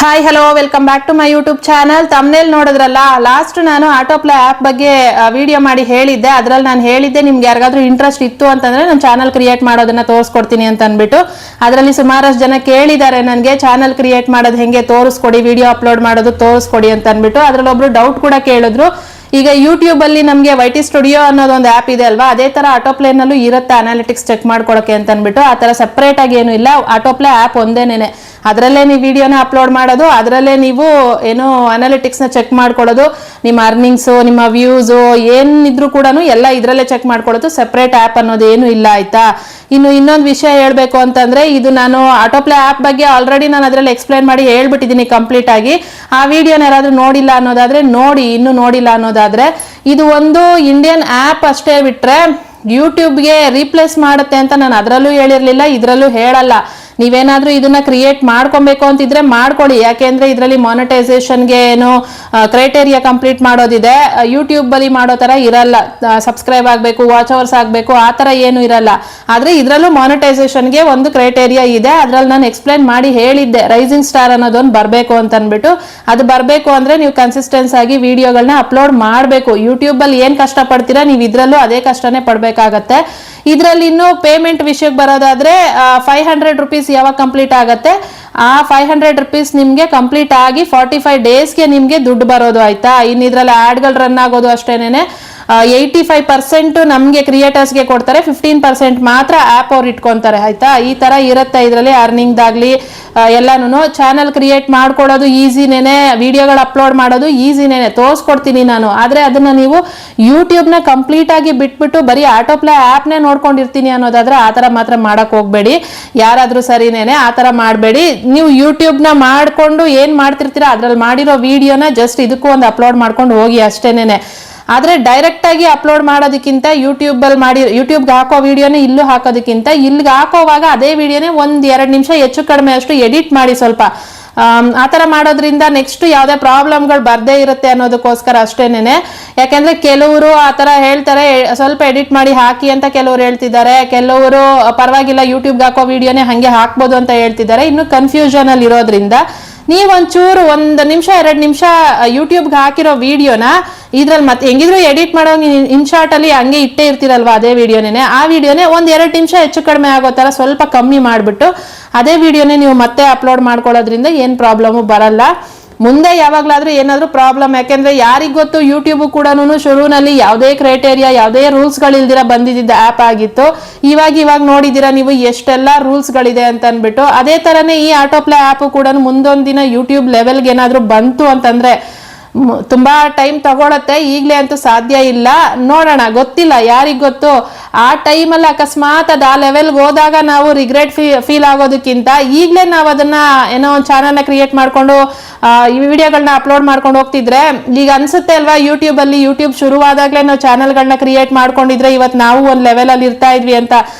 Hi hello welcome back to my YouTube channel. Thumbnail ನೋಡಿದ್ರಲ್ಲ, last ನಾನು autoplay app ಬಗ್ಗೆ video ಮಾಡಿ ಹೇಳಿದ್ದೆ. ಅದರಲ್ಲಿ ನಾನು ಹೇಳಿದ್ದೆ ನಿಮ್ಗೆ ಯಾರಿಗಾದ್ರೂ ಇಂಟ್ರೆಸ್ಟ್ ಇತ್ತು ಅಂತಂದ್ರೆ ನಾನು ಚಾನಲ್ ಕ್ರಿಯೇಟ್ ಮಾಡೋದನ್ನ ತೋರಿಸ್ಕೊಡ್ತೀನಿ ಅಂತ ಅಂದ್ಬಿಟ್ಟು. ಅದರಲ್ಲಿ ಸುಮಾರಷ್ಟು ಜನ ಕೇಳಿದ್ದಾರೆ ನನಗೆ ಚಾನಲ್ ಕ್ರಿಯೇಟ್ ಮಾಡೋದು ಹೆಂಗೆ ತೋರಿಸ್ಕೊಡಿ, ವಿಡಿಯೋ ಅಪ್ಲೋಡ್ ಮಾಡೋದು ತೋರಿಸ್ಕೊಡಿ ಅಂತ ಅಂದ್ಬಿಟ್ಟು. ಅದರಲ್ಲಿ ಒಬ್ರು ಡೌಟ್ ಕೂಡ ಕೇಳಿದ್ರು. ಈಗ ಯೂಟ್ಯೂಬ್ ಅಲ್ಲಿ ನಮಗೆ ವೈಟಿ ಸ್ಟುಡಿಯೋ ಅನ್ನೋದೊಂದು ಆ್ಯಪ್ ಇದೆ ಅಲ್ವಾ, ಅದೇ ತರ ಆಟೋಪ್ಲೇನಲ್ಲೂ ಇರುತ್ತೆ ಅನಾಲಿಟಿಕ್ಸ್ ಚೆಕ್ ಮಾಡ್ಕೊಳಕ್ಕೆ ಅಂತ ಅಂದ್ಬಿಟ್ಟು. ಆ ತರ ಸಪ್ರೇಟ್ ಆಗಿ ಏನು ಇಲ್ಲ, ಆಟೋಪ್ಲೇ ಆ್ಯಪ್ ಒಂದೇನೇನೆ. ಅದರಲ್ಲೇ ನೀವು ವಿಡಿಯೋನ ಅಪ್ಲೋಡ್ ಮಾಡೋದು, ಅದರಲ್ಲೇ ನೀವು ಏನು ಅನಾಲಿಟಿಕ್ಸ್ನ ಚೆಕ್ ಮಾಡ್ಕೊಳ್ಳೋದು, ನಿಮ್ಮ ಅರ್ನಿಂಗ್ಸು, ನಿಮ್ಮ ವ್ಯೂಸು ಏನಿದ್ರು ಕೂಡ ಎಲ್ಲ ಇದರಲ್ಲೇ ಚೆಕ್ ಮಾಡ್ಕೊಳ್ಳೋದು. ಸಪ್ರೇಟ್ ಆ್ಯಪ್ ಅನ್ನೋದು ಏನು ಇಲ್ಲ, ಆಯ್ತಾ. ಇನ್ನು ಇನ್ನೊಂದು ವಿಷಯ ಹೇಳಬೇಕು ಅಂತಂದ್ರೆ, ಇದು ನಾನು ಆಟೋಪ್ಲೇ ಆ್ಯಪ್ ಬಗ್ಗೆ ಆಲ್ರೆಡಿ ನಾನು ಅದರಲ್ಲಿ ಎಕ್ಸ್ಪ್ಲೈನ್ ಮಾಡಿ ಹೇಳ್ಬಿಟ್ಟಿದ್ದೀನಿ ಕಂಪ್ಲೀಟ್ ಆಗಿ. ಆ ವಿಡಿಯೋನ ಯಾರಾದ್ರೂ ನೋಡಿಲ್ಲ ಅನ್ನೋದಾದ್ರೆ ನೋಡಿ, ಇನ್ನೂ ನೋಡಿಲ್ಲ ಅನ್ನೋದಾದ್ರೆ. ಇದು ಒಂದು ಇಂಡಿಯನ್ ಆ್ಯಪ್ ಅಷ್ಟೇ ಬಿಟ್ರೆ ಯೂಟ್ಯೂಬ್ಗೆ ರೀಪ್ಲೇಸ್ ಮಾಡುತ್ತೆ ಅಂತ ನಾನು ಅದರಲ್ಲೂ ಹೇಳಿರ್ಲಿಲ್ಲ, ಇದರಲ್ಲೂ ಹೇಳಲ್ಲ. ನೀವೇನಾದ್ರೂ ಇದನ್ನ ಕ್ರಿಯೇಟ್ ಮಾಡ್ಕೊಬೇಕು ಅಂತಿದ್ರೆ ಮಾಡ್ಕೊಳ್ಳಿ. ಯಾಕೆಂದ್ರೆ ಇದರಲ್ಲಿ ಮಾನಿಟೈಸೇಷನ್ಗೆ ಏನು ಕ್ರೈಟೇರಿಯಾ ಕಂಪ್ಲೀಟ್ ಮಾಡೋದಿದೆ. ಯೂಟ್ಯೂಬ್ ಅಲ್ಲಿ ಮಾಡೋ ತರ ಇರಲ್ಲ, ಸಬ್ಸ್ಕ್ರೈಬ್ ಆಗಬೇಕು, ವಾಚ್ ಅವರ್ಸ್ ಆಗಬೇಕು, ಆ ತರ ಏನು ಇರಲ್ಲ. ಆದ್ರೆ ಇದರಲ್ಲೂ ಮಾನಿಟೈಸೇಷನ್ಗೆ ಒಂದು ಕ್ರೈಟೇರಿಯಾ ಇದೆ. ಅದ್ರಲ್ಲಿ ನಾನು ಎಕ್ಸ್ಪ್ಲೈನ್ ಮಾಡಿ ಹೇಳಿದ್ದೆ, ರೈಸಿಂಗ್ ಸ್ಟಾರ್ ಅನ್ನೋದೊಂದು ಬರಬೇಕು ಅಂತ ಅಂದ್ಬಿಟ್ಟು. ಅದು ಬರಬೇಕು ಅಂದ್ರೆ ನೀವು ಕನ್ಸಿಸ್ಟೆನ್ಸ್ ಆಗಿ ವಿಡಿಯೋಗಳನ್ನ ಅಪ್ಲೋಡ್ ಮಾಡಬೇಕು. ಯೂಟ್ಯೂಬ್ ಅಲ್ಲಿ ಏನ್ ಕಷ್ಟ ಪಡ್ತೀರಾ ನೀವು ಇದ್ರಲ್ಲೂ ಅದೇ ಕಷ್ಟನೇ ಪಡ್ಬೇಕಾಗತ್ತೆ. ಇದರಲ್ಲಿ ಇನ್ನು ಪೇಮೆಂಟ್ ವಿಷಯಕ್ಕೆ ಬರೋದಾದ್ರೆ 500 ರುಪೀಸ್ ಯಾವಾಗ ಕಂಪ್ಲೀಟ್ ಆಗತ್ತೆ, ಆ 500 ರುಪೀಸ್ ನಿಮ್ಗೆ ಕಂಪ್ಲೀಟ್ ಆಗಿ 45 ಡೇಸ್ಗೆ ನಿಮ್ಗೆ ದುಡ್ಡು ಬರೋದು, ಆಯ್ತಾ. ಇನ್ನು ಇದ್ರಲ್ಲಿ ಆಡ್ಗಳು ರನ್ ಆಗೋದು ಅಷ್ಟೇನೆ. 85% ನಮ್ಗೆ ಕ್ರಿಯೇಟರ್ಸ್ಗೆ ಕೊಡ್ತಾರೆ, 15% ಮಾತ್ರ ಆ್ಯಪ್ ಅವ್ರು ಇಟ್ಕೊಂತಾರೆ, ಆಯ್ತಾ. ಈ ತರ ಇರುತ್ತೆ ಇದರಲ್ಲಿ ಅರ್ನಿಂಗ್ದಾಗ್ಲಿ ಎಲ್ಲಾನು. ಚಾನಲ್ ಕ್ರಿಯೇಟ್ ಮಾಡ್ಕೊಡೋದು ಈಸಿನೇನೆ, ವಿಡಿಯೋಗಳು ಅಪ್ಲೋಡ್ ಮಾಡೋದು ಈಸಿನೇನೆ, ತೋರಿಸ್ಕೊಡ್ತೀನಿ ನಾನು. ಆದ್ರೆ ಅದನ್ನ ನೀವು ಯೂಟ್ಯೂಬ್ನ ಕಂಪ್ಲೀಟ್ ಆಗಿ ಬಿಟ್ಬಿಟ್ಟು ಬರೀ ಆಟೋಪ್ಲೇ ಆ್ಯಪ್ನೇ ನೋಡ್ಕೊಂಡಿರ್ತೀನಿ ಅನ್ನೋದಾದ್ರೆ ಆ ತರ ಮಾತ್ರ ಮಾಡಕ್ ಹೋಗ್ಬೇಡಿ. ಯಾರಾದ್ರೂ ಸರಿನೇನೆ, ಆ ತರ ಮಾಡಬೇಡಿ. ನೀವು ಯೂಟ್ಯೂಬ್ನ ಮಾಡ್ಕೊಂಡು ಏನ್ ಮಾಡ್ತಿರ್ತೀರಾ ಅದ್ರಲ್ಲಿ ಮಾಡಿರೋ ವಿಡಿಯೋನ ಜಸ್ಟ್ ಇದಕ್ಕೂ ಒಂದು ಅಪ್ಲೋಡ್ ಮಾಡ್ಕೊಂಡು ಹೋಗಿ ಅಷ್ಟೇನೇನೆ. ಆದ್ರೆ ಡೈರೆಕ್ಟ್ ಆಗಿ ಅಪ್ಲೋಡ್ ಮಾಡೋದಕ್ಕಿಂತ ಯೂಟ್ಯೂಬ್ಗೆ ಹಾಕೋ ವಿಡಿಯೋನೇ ಇಲ್ಲೂ ಹಾಕೋದಕ್ಕಿಂತ ಇಲ್ಲಿಗೆ ಹಾಕೋವಾಗ ಅದೇ ವಿಡಿಯೋನೇ 1-2 ನಿಮಿಷ ಹೆಚ್ಚು ಕಡಿಮೆ ಅಷ್ಟು ಎಡಿಟ್ ಮಾಡಿ ಸ್ವಲ್ಪ. ಆ ತರ ಮಾಡೋದ್ರಿಂದ ನೆಕ್ಸ್ಟ್ ಯಾವ್ದೇ ಪ್ರಾಬ್ಲಮ್ಗಳು ಬರ್ದೇ ಇರುತ್ತೆ ಅನ್ನೋದಕ್ಕೋಸ್ಕರ ಅಷ್ಟೇನೆ. ಯಾಕಂದ್ರೆ ಕೆಲವರು ಆ ತರ ಹೇಳ್ತಾರೆ, ಸ್ವಲ್ಪ ಎಡಿಟ್ ಮಾಡಿ ಹಾಕಿ ಅಂತ ಕೆಲವರು ಹೇಳ್ತಿದ್ದಾರೆ. ಕೆಲವರು ಪರವಾಗಿಲ್ಲ ಯೂಟ್ಯೂಬ್ಗೆ ಹಾಕೋ ವಿಡಿಯೋನೇ ಹಂಗೆ ಹಾಕ್ಬೋದು ಅಂತ ಹೇಳ್ತಿದ್ದಾರೆ. ಇನ್ನು ಕನ್ಫ್ಯೂಷನ್ ಅಲ್ಲಿ ಇರೋದ್ರಿಂದ ನೀವೊಂಚೂರು 1 ನಿಮಿಷ 2 ನಿಮಿಷ ಯೂಟ್ಯೂಬ್ಗೆ ಹಾಕಿರೋ ವಿಡಿಯೋನ ಇದ್ರಲ್ಲಿ ಮತ್ತೆ ಹೆಂಗಿದ್ರು ಎಡಿಟ್ ಮಾಡೋ ಇನ್ಶಾರ್ಟ್ ಅಲ್ಲಿ ಹಂಗೆ ಇಟ್ಟೇ ಇರ್ತೀರಲ್ವಾ ಅದೇ ವಿಡಿಯೋನೇ, ಆ ವಿಡಿಯೋನೇ 1-2 ನಿಮಿಷ ಹೆಚ್ಚು ಕಡಿಮೆ ಆಗೋ ತರ ಸ್ವಲ್ಪ ಕಮ್ಮಿ ಮಾಡ್ಬಿಟ್ಟು ಅದೇ ವಿಡಿಯೋನೇ ನೀವು ಮತ್ತೆ ಅಪ್ಲೋಡ್ ಮಾಡ್ಕೊಳ್ಳೋದ್ರಿಂದ ಏನ್ ಪ್ರಾಬ್ಲಮ್ ಬರಲ್ಲ. ಮುಂದೆ ಯಾವಾಗ್ಲಾದ್ರೂ ಏನಾದ್ರೂ ಪ್ರಾಬ್ಲಮ್, ಯಾಕೆಂದ್ರೆ ಯಾರಿಗ್ ಗೊತ್ತು, ಯೂಟ್ಯೂಬ್ ಕೂಡ ಶುರುವಿನಲ್ಲಿ ಯಾವುದೇ ಕ್ರೈಟೇರಿಯಾ ಯಾವುದೇ ರೂಲ್ಸ್ ಗಳಿಲ್ದಿರ ಬಂದಿದ್ದ ಆ್ಯಪ್ ಆಗಿತ್ತು. ಇವಾಗ ನೋಡಿದಿರಾ ನೀವು ಎಷ್ಟೆಲ್ಲಾ ರೂಲ್ಸ್ ಗಳಿದೆ ಅಂತ ಅನ್ಬಿಟ್ಟು. ಅದೇ ತರನೇ ಈ ಆಟೋಪ್ಲೇ ಆ್ಯಪ್ ಕೂಡ ಮುಂದೊಂದ್ ದಿನ ಯೂಟ್ಯೂಬ್ ಲೆವೆಲ್ಗೆ ಏನಾದ್ರೂ ಬಂತು ಅಂತಂದ್ರೆ ತುಂಬಾ ಟೈಮ್ ತಗೊಳತ್ತೆ. ಈಗ್ಲೇ ಅಂತೂ ಸಾಧ್ಯ ಇಲ್ಲ, ನೋಡೋಣ, ಗೊತ್ತಿಲ್ಲ, ಯಾರಿಗ್ ಗೊತ್ತು. ಆ ಟೈಮಲ್ಲಿ ಅಕಸ್ಮಾತ್ ಅದು ಆ ಲೆವೆಲ್ಗೆ ಹೋದಾಗ ನಾವು ರಿಗ್ರೆಟ್ ಫೀಲ್ ಆಗೋದಕ್ಕಿಂತ ಈಗಲೇ ನಾವು ಅದನ್ನ ಏನೋ ಒಂದು ಚಾನಲ್ನ ಕ್ರಿಯೇಟ್ ಮಾಡ್ಕೊಂಡು ಈ ವಿಡಿಯೋಗಳನ್ನ ಅಪ್ಲೋಡ್ ಮಾಡ್ಕೊಂಡು ಹೋಗ್ತಿದ್ರೆ ಈಗ ಅನ್ಸುತ್ತೆ ಅಲ್ವಾ, ಯೂಟ್ಯೂಬ್ ಶುರುವಾದಾಗ್ಲೇ ನಾವು ಚಾನಲ್ಗಳನ್ನ ಕ್ರಿಯೇಟ್ ಮಾಡ್ಕೊಂಡಿದ್ರೆ ಇವತ್ತು ನಾವು ಒಂದು ಲೆವೆಲ್ ಅಲ್ಲಿ ಇರ್ತಾ ಇದ್ವಿ ಅಂತ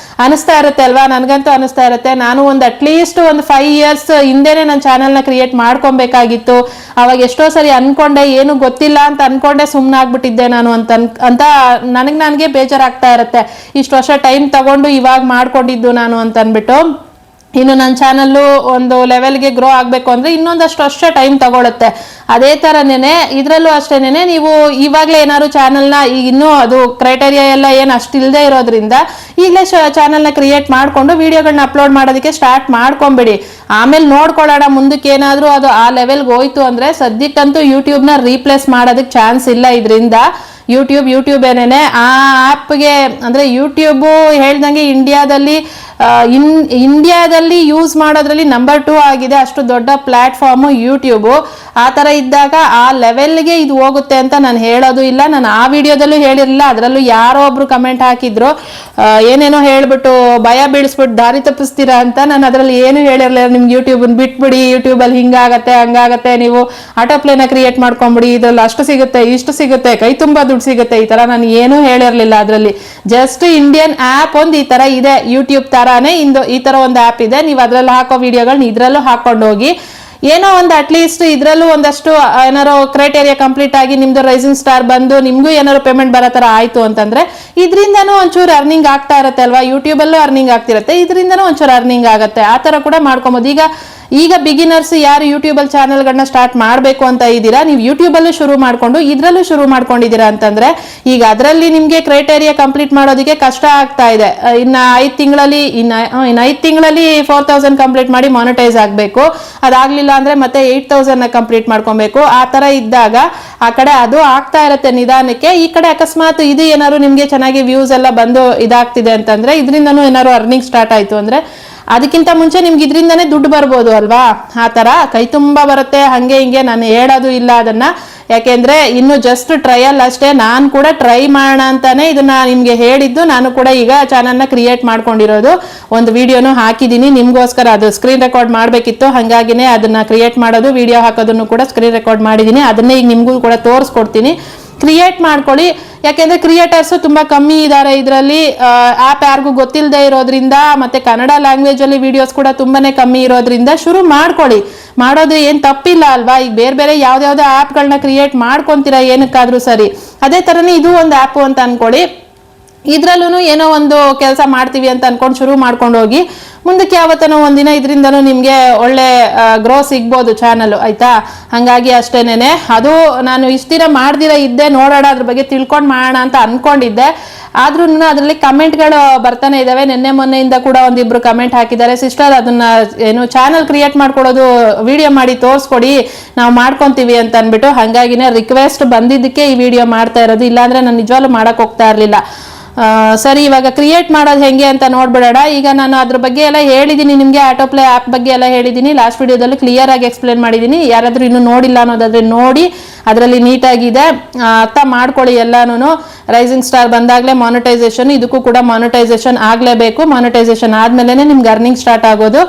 ಅನಿಸ್ತಾ ಇರುತ್ತೆ ಅಲ್ವಾ. ನನಗಂತೂ ಅನಿಸ್ತಾ ಇರುತ್ತೆ, ನಾನು ಅಟ್ಲೀಸ್ಟ್ 5 ಇಯರ್ಸ್ ಹಿಂದೆನೆ ನನ್ನ ಚಾನಲ್ನ ಕ್ರಿಯೇಟ್ ಮಾಡ್ಕೊಬೇಕಾಗಿತ್ತು. ಅವಾಗ ಎಷ್ಟೋ ಸರಿ ಅನ್ಕೊಂಡೆ, ಏನು ಗೊತ್ತಿಲ್ಲ ಅಂತ ಅನ್ಕೊಂಡೆ ಸುಮ್ಮನಾಗ್ಬಿಟ್ಟಿದ್ದೆ ನಾನು ಅಂತ ನನಗೆ ಬೇಜಾರಾಗ್ತಾ ಇರುತ್ತೆ. ಇಷ್ಟು ವರ್ಷ ಟೈಮ್ ತಗೊಂಡು ಇವಾಗ ಮಾಡ್ಕೊಂಡಿದ್ದು ನಾನು ಅಂತ ಅನ್ಬಿಟ್ಟು. ಇನ್ನು ನನ್ನ ಚಾನಲ್ಲು ಒಂದು ಲೆವೆಲ್ಗೆ ಗ್ರೋ ಆಗಬೇಕು ಅಂದ್ರೆ ಇನ್ನೊಂದಷ್ಟು ವರ್ಷ ಟೈಮ್ ತಗೊಳುತ್ತೆ. ಅದೇ ಥರನೇ ಇದರಲ್ಲೂ ಅಷ್ಟೇನೆ, ನೀವು ಇವಾಗಲೇ ಏನಾದ್ರು ಚಾನಲ್ನ ಈಗ ಇನ್ನೂ ಅದು ಕ್ರೈಟೇರಿಯಾ ಎಲ್ಲ ಏನು ಅಷ್ಟಿಲ್ಲದೆ ಇರೋದ್ರಿಂದ ಈಗಲೇ ಚಾನಲ್ನ ಕ್ರಿಯೇಟ್ ಮಾಡಿಕೊಂಡು ವಿಡಿಯೋಗಳನ್ನ ಅಪ್ಲೋಡ್ ಮಾಡೋದಕ್ಕೆ ಸ್ಟಾರ್ಟ್ ಮಾಡ್ಕೊಂಬಿಡಿ. ಆಮೇಲೆ ನೋಡ್ಕೊಳ್ಳೋಣ ಮುಂದಕ್ಕೆ ಏನಾದರೂ ಅದು ಆ ಲೆವೆಲ್ಗೆ ಹೋಯ್ತು ಅಂದರೆ. ಸದ್ಯಕ್ಕಂತೂ ಯೂಟ್ಯೂಬ್ನ ರೀಪ್ಲೇಸ್ ಮಾಡೋದಕ್ಕೆ ಚಾನ್ಸ್ ಇಲ್ಲ ಇದರಿಂದ. ಯೂಟ್ಯೂಬ್ ಏನೇನೆ ಆ ಆ್ಯಪ್ಗೆ ಅಂದರೆ ಯೂಟ್ಯೂಬು ಹೇಳ್ದಂಗೆ ಇಂಡಿಯಾದಲ್ಲಿ ಯೂಸ್ ಮಾಡೋದ್ರಲ್ಲಿ ನಂಬರ್ 2 ಆಗಿದೆ. ಅಷ್ಟು ದೊಡ್ಡ ಪ್ಲಾಟ್ಫಾರ್ಮು ಯೂಟ್ಯೂಬು. ಆ ಥರ ಇದ್ದಾಗ ಆ ಲೆವೆಲ್ಗೆ ಇದು ಹೋಗುತ್ತೆ ಅಂತ ನಾನು ಹೇಳೋದು ಇಲ್ಲ. ನಾನು ಆ ವಿಡಿಯೋದಲ್ಲೂ ಹೇಳಿರಲಿಲ್ಲ, ಅದರಲ್ಲೂ ಯಾರೋ ಒಬ್ರು ಕಮೆಂಟ್ ಹಾಕಿದ್ರು, ಏನೇನೋ ಹೇಳ್ಬಿಟ್ಟು ಭಯ ಬೀಳಿಸ್ಬಿಟ್ಟು ದಾರಿ ತಪ್ಪಿಸ್ತೀರಾ ಅಂತ. ನಾನು ಅದರಲ್ಲಿ ಏನು ಹೇಳಿರಲಿಲ್ಲ, ನಿಮ್ಗೆ ಯೂಟ್ಯೂಬನ್ನು ಬಿಟ್ಬಿಡಿ, ಯೂಟ್ಯೂಬಲ್ಲಿ ಹಿಂಗಾಗತ್ತೆ ಹಂಗಾಗತ್ತೆ, ನೀವು ಆಟೋಪ್ಲೇನ ಕ್ರಿಯೇಟ್ ಮಾಡ್ಕೊಂಬಿಡಿ, ಇದ್ರಲ್ಲಿ ಅಷ್ಟು ಸಿಗುತ್ತೆ ಇಷ್ಟು ಸಿಗುತ್ತೆ, ಕೈ ತುಂಬ ದುಡ್ಡು ಸಿಗುತ್ತೆ, ಈ ತರ ನಾನು ಏನೂ ಹೇಳಿರಲಿಲ್ಲ. ಅದರಲ್ಲಿ ಜಸ್ಟ್ ಇಂಡಿಯನ್ ಆ್ಯಪ್ ಒಂದು ಈ ತರ ಇದೆ, ಯೂಟ್ಯೂಬ್ ತರಾನೇ ಈ ತರ ಒಂದು ಆ್ಯಪ್ ಇದೆ. ನೀವು ಅದ್ರಲ್ಲಿ ಹಾಕೋ ವಿಡಿಯೋಗಳನ್ನ ಇದ್ರಲ್ಲೂ ಹಾಕೊಂಡು ಹೋಗಿ. ಏನೋ ಒಂದು ಅಟ್ಲೀಸ್ಟ್ ಇದ್ರಲ್ಲೂ ಒಂದಷ್ಟು ಏನಾರೋ ಕ್ರೈಟೇರಿಯಾ ಕಂಪ್ಲೀಟ್ ಆಗಿ ನಿಮ್ದು ರೈಸಿಂಗ್ ಸ್ಟಾರ್ ಬಂದು ನಿಮ್ಗೂ ಏನಾದ್ರು ಪೇಮೆಂಟ್ ಬರೋ ತರ ಆಯ್ತು ಅಂತಂದ್ರೆ ಇದರಿಂದನೂ ಒಂಚೂರು ಅರ್ನಿಂಗ್ ಆಗ್ತಾ ಇರುತ್ತೆ ಅಲ್ವಾ. ಯೂಟ್ಯೂಬಲ್ಲೂ ಅರ್ನಿಂಗ್ ಆಗ್ತಿರುತ್ತೆ, ಇದರಿಂದನೂ ಒಂಚೂರು ಅರ್ನಿಂಗ್ ಆಗುತ್ತೆ. ಆ ತರ ಕೂಡ ಮಾಡ್ಕೊಬೋದು. ಈಗ ಈಗ ಬಿಗಿನರ್ಸ್ ಯಾರು ಯೂಟ್ಯೂಬಲ್ಲಿ ಚಾನಲ್ಗಳನ್ನ ಸ್ಟಾರ್ಟ್ ಮಾಡಬೇಕು ಅಂತ ಇದ್ದೀರಾ, ನೀವು ಯೂಟ್ಯೂಬಲ್ಲೂ ಶುರು ಮಾಡಿಕೊಂಡು ಇದರಲ್ಲೂ ಶುರು ಮಾಡ್ಕೊಂಡಿದ್ದೀರಾ ಅಂತಂದ್ರೆ ಈಗ ಅದರಲ್ಲಿ ನಿಮಗೆ ಕ್ರೈಟೇರಿಯಾ ಕಂಪ್ಲೀಟ್ ಮಾಡೋದಕ್ಕೆ ಕಷ್ಟ ಆಗ್ತಾ ಇದೆ. ಇನ್ನು 5 ತಿಂಗಳಲ್ಲಿ 4000 ಕಂಪ್ಲೀಟ್ ಮಾಡಿ ಮಾನಿಟೈಸ್ ಆಗಬೇಕು. ಅದಾಗ್ಲಿಲ್ಲ ಅಂದ್ರೆ ಮತ್ತೆ 8000 ಕಂಪ್ಲೀಟ್ ಮಾಡ್ಕೊಬೇಕು. ಆ ತರ ಇದ್ದಾಗ ಆ ಕಡೆ ಅದು ಆಗ್ತಾ ಇರುತ್ತೆ ನಿಧಾನಕ್ಕೆ. ಈ ಕಡೆ ಅಕಸ್ಮಾತ್ ಇದು ಏನಾದ್ರು ನಿಮ್ಗೆ ಚೆನ್ನಾಗಿ ವ್ಯೂಸ್ ಎಲ್ಲ ಬಂದು ಇದಾಗ್ತಿದೆ ಅಂತಂದ್ರೆ, ಇದರಿಂದನೂ ಏನಾದ್ರು ಅರ್ನಿಂಗ್ ಸ್ಟಾರ್ಟ್ ಆಯ್ತು ಅಂದ್ರೆ ಅದಕ್ಕಿಂತ ಮುಂಚೆ ನಿಮ್ಗೆ ಇದರಿಂದನೇ ದುಡ್ಡು ಬರ್ಬೋದು ಅಲ್ವಾ. ಆ ತರ ಕೈ ತುಂಬಾ ಬರುತ್ತೆ. ಹಂಗೆ ಹಿಂಗೆ ನಾನು ಹೇಳೋದು ಇಲ್ಲ ಅದನ್ನ, ಯಾಕೆಂದ್ರೆ ಇನ್ನು ಜಸ್ಟ್ ಟ್ರಯಲ್ ಅಷ್ಟೇ. ನಾನು ಕೂಡ ಟ್ರೈ ಮಾಡೋಣ ಅಂತಾನೆ ಇದನ್ನ ನಿಮ್ಗೆ ಹೇಳಿದ್ದು. ನಾನು ಕೂಡ ಈಗ ಚಾನಲ್ನ ಕ್ರಿಯೇಟ್ ಮಾಡ್ಕೊಂಡಿರೋದು, ಒಂದು ವಿಡಿಯೋನು ಹಾಕಿದೀನಿ ನಿಮ್ಗೋಸ್ಕರ. ಅದು ಸ್ಕ್ರೀನ್ ರೆಕಾರ್ಡ್ ಮಾಡ್ಬೇಕಿತ್ತು, ಹಂಗಾಗಿನೇ ಅದನ್ನ ಕ್ರಿಯೇಟ್ ಮಾಡೋದು, ವಿಡಿಯೋ ಹಾಕೋದನ್ನು ಕೂಡ ಸ್ಕ್ರೀನ್ ರೆಕಾರ್ಡ್ ಮಾಡಿದೀನಿ. ಅದನ್ನೇ ಈಗ ನಿಮ್ಗೂ ಕೂಡ ತೋರಿಸ್ಕೊಡ್ತೀನಿ. ಕ್ರಿಯೇಟ್ ಮಾಡ್ಕೊಳ್ಳಿ, ಯಾಕೆಂದ್ರೆ ಕ್ರಿಯೇಟರ್ಸ್ ತುಂಬಾ ಕಮ್ಮಿ ಇದ್ದಾರೆ ಇದರಲ್ಲಿ. ಆ್ಯಪ್ ಯಾರಿಗೂ ಗೊತ್ತಿಲ್ಲದೆ ಇರೋದ್ರಿಂದ, ಮತ್ತೆ ಕನ್ನಡ ಲ್ಯಾಂಗ್ವೇಜ್ ಅಲ್ಲಿ ವಿಡಿಯೋಸ್ ಕೂಡ ತುಂಬಾನೇ ಕಮ್ಮಿ ಇರೋದ್ರಿಂದ ಶುರು ಮಾಡ್ಕೊಳ್ಳಿ. ಮಾಡೋದು ಏನ್ ತಪ್ಪಿಲ್ಲ ಅಲ್ವಾ. ಈಗ ಬೇರೆ ಬೇರೆ ಯಾವ್ದಾವ್ದೋ ಆ್ಯಪ್ಗಳನ್ನ ಕ್ರಿಯೇಟ್ ಮಾಡ್ಕೊಂತೀರಾ ಏನಕ್ಕಾದ್ರೂ ಸರಿ, ಅದೇ ತರನೇ ಇದು ಒಂದು ಆ್ಯಪ್ ಅಂತ ಅನ್ಕೊಳ್ಳಿ. ಇದ್ರಲ್ಲೂ ಏನೋ ಒಂದು ಕೆಲಸ ಮಾಡ್ತೀವಿ ಅಂತ ಅನ್ಕೊಂಡು ಶುರು ಮಾಡ್ಕೊಂಡು ಹೋಗಿ, ಮುಂದಕ್ಕೆ ಯಾವತ್ತನೋ ಒಂದಿನ ಇದರಿಂದನೂ ನಿಮ್ಗೆ ಒಳ್ಳೆ ಗ್ರೋ ಸಿಗ್ಬೋದು ಚಾನಲ್, ಆಯ್ತಾ. ಹಂಗಾಗಿ ಅಷ್ಟೇನೇನೆ. ಅದು ನಾನು ಇಷ್ಟ ದಿನ ಮಾಡ್ದಿರ ಇದ್ದೆ, ನೋಡೋಣ ಅದ್ರ ಬಗ್ಗೆ ತಿಳ್ಕೊಂಡು ಮಾಡೋಣ ಅಂತ ಅನ್ಕೊಂಡಿದ್ದೆ. ಆದ್ರೂ ಅದರಲ್ಲಿ ಕಮೆಂಟ್ಗಳು ಬರ್ತಾನೆ ಇದಾವೆ. ನಿನ್ನೆ ಮೊನ್ನೆಯಿಂದ ಕೂಡ ಒಂದಿಬ್ರು ಕಮೆಂಟ್ ಹಾಕಿದ್ದಾರೆ, ಸಿಸ್ಟರ್ ಅದನ್ನ ಏನು ಚಾನಲ್ ಕ್ರಿಯೇಟ್ ಮಾಡ್ಕೊಡೋದು ವಿಡಿಯೋ ಮಾಡಿ ತೋರಿಸ್ಕೊಡಿ, ನಾವು ಮಾಡ್ಕೊಂತೀವಿ ಅಂತ ಅನ್ಬಿಟ್ಟು. ಹಂಗಾಗಿನೇ ರಿಕ್ವೆಸ್ಟ್ ಬಂದಿದ್ದಕ್ಕೆ ಈ ವಿಡಿಯೋ ಮಾಡ್ತಾ ಇರೋದು, ಇಲ್ಲಾಂದ್ರೆ ನಾನು ನಿಜವಾಗ್ಲೂ ಮಾಡಕ್ ಹೋಗ್ತಾ ಇರ್ಲಿಲ್ಲ. ಸರಿ, ಇವಾಗ ಕ್ರಿಯೇಟ್ ಮಾಡೋದು ಹೆಂಗೆ ಅಂತ ನೋಡ್ಬಿಡೋಣ. ಈಗ ನಾನು ಅದ್ರ ಬಗ್ಗೆ ಎಲ್ಲ ಹೇಳಿದ್ದೀನಿ ನಿಮಗೆ, ಆಟೋಪ್ಲೇ ಆ್ಯಪ್ ಬಗ್ಗೆ ಎಲ್ಲ ಹೇಳಿದ್ದೀನಿ. ಲಾಸ್ಟ್ ವಿಡಿಯೋದಲ್ಲಿ ಕ್ಲಿಯರ್ ಆಗಿ ಎಕ್ಸ್ಪ್ಲೇನ್ ಮಾಡಿದ್ದೀನಿ. ಯಾರಾದ್ರೂ ಇನ್ನೂ ನೋಡಿಲ್ಲ ಅನ್ನೋದಾದ್ರೆ ನೋಡಿ, ಅದರಲ್ಲಿ ನೀಟಾಗಿದೆ, ಅರ್ಥ ಮಾಡ್ಕೊಳ್ಳಿ ಎಲ್ಲಾನು. ರೈಸಿಂಗ್ ಸ್ಟಾರ್ ಬಂದಾಗಲೇ ಮಾನಿಟೈಸೇಷನ್, ಇದಕ್ಕೂ ಕೂಡ ಮಾನಿಟೈಸೇಷನ್ ಆಗಲೇಬೇಕು. ಮಾನಿಟೈಸೇಷನ್ ಆದ್ಮೇಲೆ ನಿಮ್ಗೆ ಅರ್ನಿಂಗ್ ಸ್ಟಾರ್ಟ್ ಆಗೋದು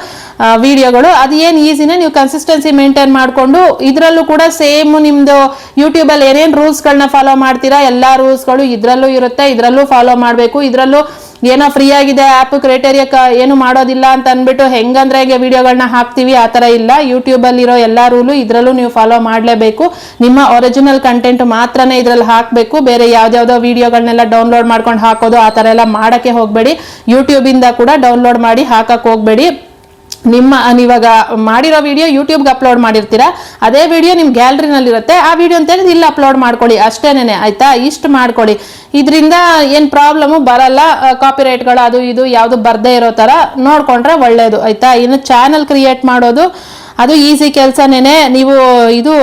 ವಿಡಿಯೋಗಳು. ಅದು ಏನು ಈಸಿನೇ, ನೀವು ಕನ್ಸಿಸ್ಟೆನ್ಸಿ ಮೇಂಟೈನ್ ಮಾಡಿಕೊಂಡು ಇದರಲ್ಲೂ ಕೂಡ ಸೇಮ್ ನಿಮ್ದು ಯೂಟ್ಯೂಬಲ್ಲಿ ಏನೇನು ರೂಲ್ಸ್ಗಳನ್ನ ಫಾಲೋ ಮಾಡ್ತೀರಾ ಎಲ್ಲ ರೂಲ್ಸ್ಗಳು ಇದರಲ್ಲೂ ಇರುತ್ತೆ. ಇದರಲ್ಲೂ ಫಾಲೋ ಮಾಡಬೇಕು. ಇದರಲ್ಲೂ ಏನೋ ಫ್ರೀ ಆಗಿದೆ ಆ್ಯಪ್, ಕ್ರೈಟೇರಿಯಾ ಏನು ಮಾಡೋದಿಲ್ಲ ಅಂತ ಅಂದ್ಬಿಟ್ಟು ಹೆಂಗಂದ್ರೆ ಹೇಗೆ ವಿಡಿಯೋಗಳನ್ನ ಹಾಕ್ತೀವಿ ಆ ಥರ ಇಲ್ಲ. ಯೂಟ್ಯೂಬಲ್ಲಿರೋ ಎಲ್ಲ ರೂಲು ಇದರಲ್ಲೂ ನೀವು ಫಾಲೋ ಮಾಡಲೇಬೇಕು. ನಿಮ್ಮ ಒರಿಜಿನಲ್ ಕಂಟೆಂಟ್ ಮಾತ್ರನೇ ಇದರಲ್ಲಿ ಹಾಕಬೇಕು. ಬೇರೆ ಯಾವ್ದಾವ್ದೋ ವಿಡಿಯೋಗಳನ್ನೆಲ್ಲ ಡೌನ್ಲೋಡ್ ಮಾಡ್ಕೊಂಡು ಹಾಕೋದು ಆ ಥರ ಎಲ್ಲ ಮಾಡೋಕ್ಕೆ ಹೋಗಬೇಡಿ. ಯೂಟ್ಯೂಬಿಂದ ಕೂಡ ಡೌನ್ಲೋಡ್ ಮಾಡಿ ಹಾಕಕ್ಕೆ ಹೋಗಬೇಡಿ. ನೀವಾಗ ಮಾಡಿರೋ ವಿಡಿಯೋ ಯೂಟ್ಯೂಬ್ಗೆ ಅಪ್ಲೋಡ್ ಮಾಡಿರ್ತೀರಾ, ಅದೇ ವಿಡಿಯೋ ನಿಮ್ಮ ಗ್ಯಾಲರಿನಲ್ಲಿರುತ್ತೆ. ಆ ವಿಡಿಯೋ ಅಂತೇಳಿ ಇಲ್ಲಿ ಅಪ್ಲೋಡ್ ಮಾಡ್ಕೊಳ್ಳಿ, ಅಷ್ಟೇನೆ, ಆಯ್ತಾ. ಇಷ್ಟು ಮಾಡ್ಕೊಳ್ಳಿ. ಇದರಿಂದ ಏನು ಪ್ರಾಬ್ಲಮ್ಮು ಬರಲ್ಲ. ಕಾಪಿರೈಟ್ಗಳು ಅದು ಇದು ಯಾವುದು ಬರ್ದೇ ಇರೋ ಥರ ನೋಡ್ಕೊಂಡ್ರೆ ಒಳ್ಳೇದು, ಆಯ್ತಾ. ಇನ್ನು ಚಾನಲ್ ಕ್ರಿಯೇಟ್ ಮಾಡೋದು ಅದು ಈಸಿ ಕೆಲಸನೇನೆ. ನೀವು ಇದು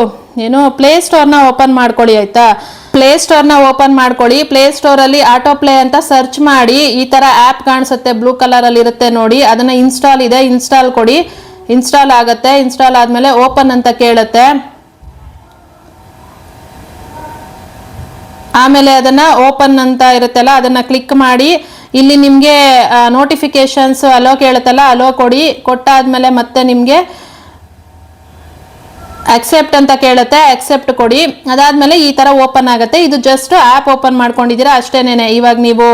ಏನು ಪ್ಲೇಸ್ಟೋರ್ನ ಓಪನ್ ಮಾಡ್ಕೊಳ್ಳಿ, ಆಯ್ತಾ. ಪ್ಲೇಸ್ಟೋರ್ನ ಓಪನ್ ಮಾಡ್ಕೊಳ್ಳಿ. ಪ್ಲೇಸ್ಟೋರಲ್ಲಿ ಆಟೋಪ್ಲೇ ಅಂತ ಸರ್ಚ್ ಮಾಡಿ, ಈ ಥರ ಆ್ಯಪ್ ಕಾಣಿಸುತ್ತೆ, ಬ್ಲೂ ಕಲರಲ್ಲಿ ಇರುತ್ತೆ ನೋಡಿ. ಅದನ್ನು ಇನ್ಸ್ಟಾಲ್ ಇದೆ, ಇನ್ಸ್ಟಾಲ್ ಕೊಡಿ. ಇನ್ಸ್ಟಾಲ್ ಆಗುತ್ತೆ. ಇನ್ಸ್ಟಾಲ್ ಆದಮೇಲೆ ಓಪನ್ ಅಂತ ಕೇಳುತ್ತೆ. ಆಮೇಲೆ ಅದನ್ನು ಓಪನ್ ಅಂತ ಇರುತ್ತಲ್ಲ ಅದನ್ನು ಕ್ಲಿಕ್ ಮಾಡಿ. ಇಲ್ಲಿ ನಿಮಗೆ ನೋಟಿಫಿಕೇಶನ್ಸ್ ಅಲೋ ಕೇಳುತ್ತಲ್ಲ, ಅಲೋ ಕೊಡಿ. ಕೊಟ್ಟಾದ್ಮೇಲೆ ಮತ್ತೆ ನಿಮಗೆ ಅಕ್ಸೆಪ್ಟ್ ಅಂತ ಕೇಳುತ್ತೆ, ಅಕ್ಸೆಪ್ಟ್ ಕೊಡಿ. ಅದಾದ್ಮೇಲೆ ಈ ತರ ಓಪನ್ ಆಗುತ್ತೆ. ಇದು ಜಸ್ಟ್ ಆ್ಯಪ್ ಓಪನ್ ಮಾಡ್ಕೊಂಡಿದ್ದೀರಾ ಅಷ್ಟೇನೇನೆ. ಇವಾಗ ನೀವು